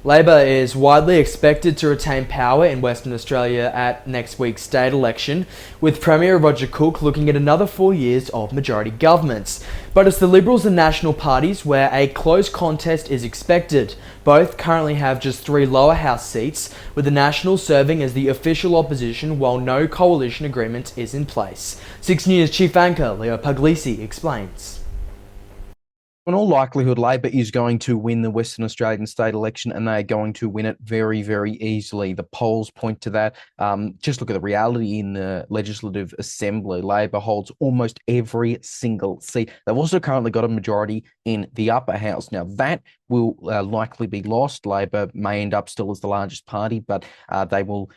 Labor is widely expected to retain power in Western Australia at next week's state election, with Premier Roger Cook looking at another 4 years of majority governments. But it's the Liberals and National parties where a close contest is expected. Both currently have just 3 lower house seats, with the Nationals serving as the official opposition while no coalition agreement is in place. 6 News Chief Anchor Leo Puglisi explains. In all likelihood, Labor is going to win the Western Australian state election, and they are going to win it very, very easily. The polls point to that. Just look at the reality in the Legislative Assembly. Labor holds almost every single seat. They've also currently got a majority in the upper house. Now, that will likely be lost. Labor may end up still as the largest party, but they will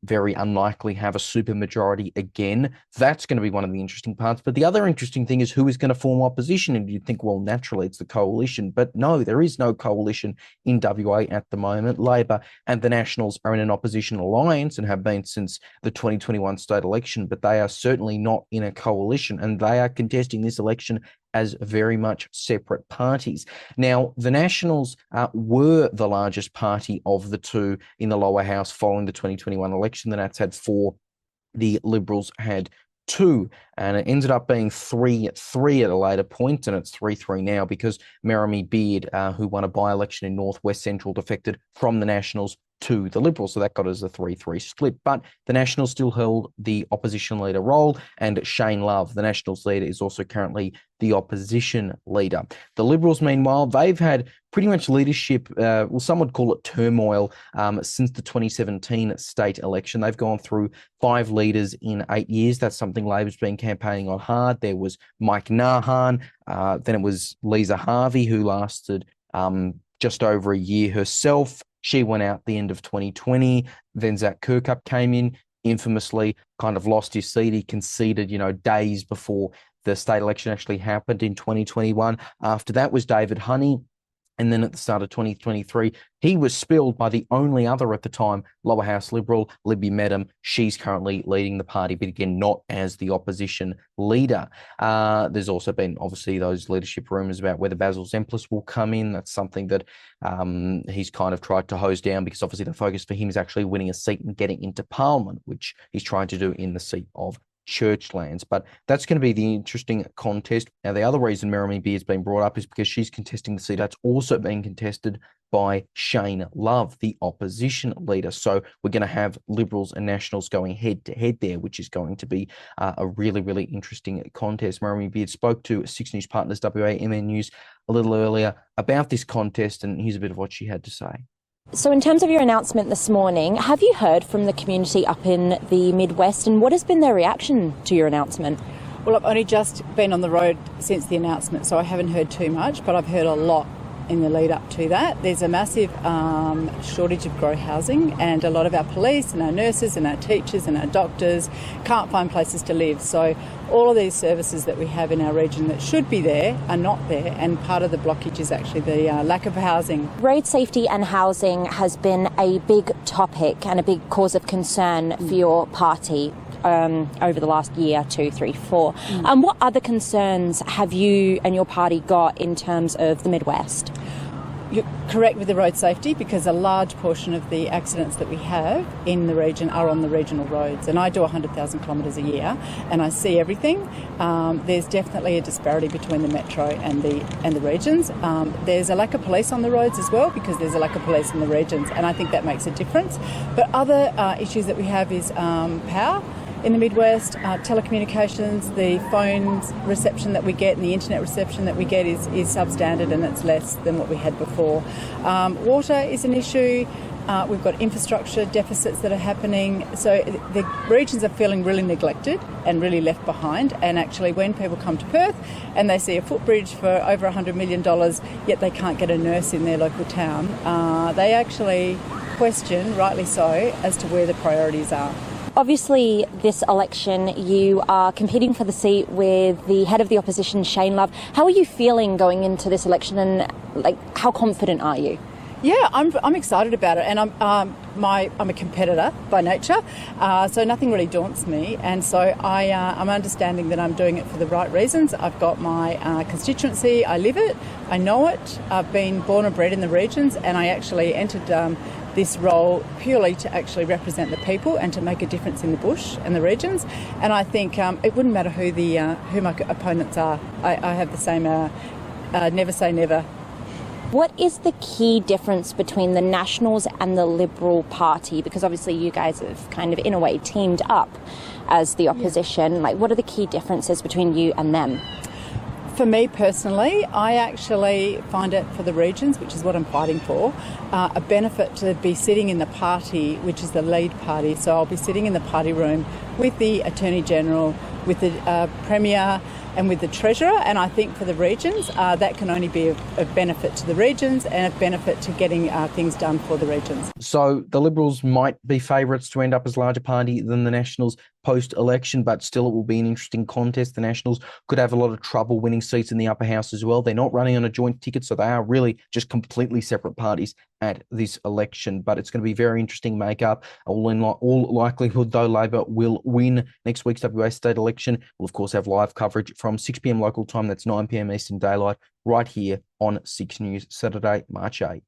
very unlikely have a supermajority again. That's going to be one of the interesting parts. But the other interesting thing is who is going to form opposition. And you'd think, well, naturally it's the coalition. But no, there is no coalition in WA at the moment. Labor and the Nationals are in an opposition alliance and have been since the 2021 state election, but they are certainly not in a coalition, and they are contesting this election as very much separate parties. Now, the Nationals were the largest party of the two in the lower house following the 2021 election. The Nats had 4, the Liberals had 2, and it ended up being 3-3 at a later point, and it's 3-3 now because Merome Beard, who won a by-election in North West Central, defected from the Nationals to the Liberals, so that got us a 3-3 split. But the Nationals still held the opposition leader role, and Shane Love, the Nationals leader, is also currently the opposition leader. The Liberals, meanwhile, they've had pretty much leadership, well, some would call it turmoil, since the 2017 state election. They've gone through 5 leaders in 8 years. That's something Labor's been campaigning on hard. There was Mike Nahan, then it was Liza Harvey, who lasted just over a year herself. She went out the end of 2020. Then Kirkup came in, infamously kind of lost his seat. He conceded, days before the state election actually happened in 2021. After that was David Honey. And then at the start of 2023, he was spilled by the only other at the time lower house Liberal, Libby Mettam. She's currently leading the party, but again, not as the opposition leader. There's also been, obviously, those leadership rumours about whether Basil Zempilas will come in. That's something that he's kind of tried to hose down, because obviously the focus for him is actually winning a seat and getting into Parliament, which he's trying to do in the seat of Churchlands. But that's going to be the interesting contest. Now, the other reason Merome Beard has been brought up is because she's contesting the seat that's also being contested by Shane Love, the opposition leader. So we're going to have Liberals and Nationals going head to head there, which is going to be a really, really interesting contest. Merome Beard spoke to 6 News Partners WAMN News a little earlier about this contest, and here's a bit of what she had to say. So in terms of your announcement this morning, have you heard from the community up in the Midwest, and what has been their reaction to your announcement? Well, I've only just been on the road since the announcement, so I haven't heard too much, but I've heard a lot in the lead up to that. There's a massive shortage of grow housing, and a lot of our police and our nurses and our teachers and our doctors can't find places to live. So all of these services that we have in our region that should be there are not there, and part of the blockage is actually the lack of housing. Road safety and housing has been a big topic and a big cause of concern for your party over the last year, 2, 3, 4. What other concerns have you and your party got in terms of the Midwest? You're correct with the road safety, because a large portion of the accidents that we have in the region are on the regional roads, and I do 100,000 kilometres a year and I see everything. There's definitely a disparity between the metro and the regions. There's a lack of police on the roads as well, because there's a lack of police in the regions, and I think that makes a difference. But other issues that we have is power. In the Midwest, telecommunications, the phone reception that we get and the internet reception that we get is substandard, and it's less than what we had before. Water is an issue. We've got infrastructure deficits that are happening. So the regions are feeling really neglected and really left behind. And actually, when people come to Perth and they see a footbridge for over $100 million, yet they can't get a nurse in their local town, they actually question, rightly so, as to where the priorities are. Obviously, this election, you are competing for the seat with the head of the opposition, Shane Love. How are you feeling going into this election, and how confident are you? Yeah, I'm excited about it, and I'm a competitor by nature, so nothing really daunts me, and so I'm understanding that I'm doing it for the right reasons. I've got my constituency, I live it, I know it, I've been born and bred in the regions, and I actually entered this role purely to actually represent the people and to make a difference in the bush and the regions. And I think it wouldn't matter who my opponents are. I have the same never say never. What is the key difference between the Nationals and the Liberal Party? Because obviously you guys have kind of, in a way, teamed up as the opposition. Like, what are the key differences between you and them? For me personally, I actually find it for the regions, which is what I'm fighting for, a benefit to be sitting in the party, which is the lead party. So I'll be sitting in the party room with the Attorney General, with the Premier, and with the Treasurer, and I think for the regions that can only be of benefit to the regions and a benefit to getting things done for the regions. So the Liberals might be favourites to end up as larger party than the Nationals post-election, but still it will be an interesting contest. The Nationals could have a lot of trouble winning seats in the upper house as well. They're not running on a joint ticket, so they are really just completely separate parties at this election, but it's going to be very interesting makeup. All likelihood, though, Labor will win next week's WA state election. We'll, of course, have live coverage from 6 p.m. local time, that's 9 p.m. Eastern Daylight, right here on 6 News, Saturday, March 8.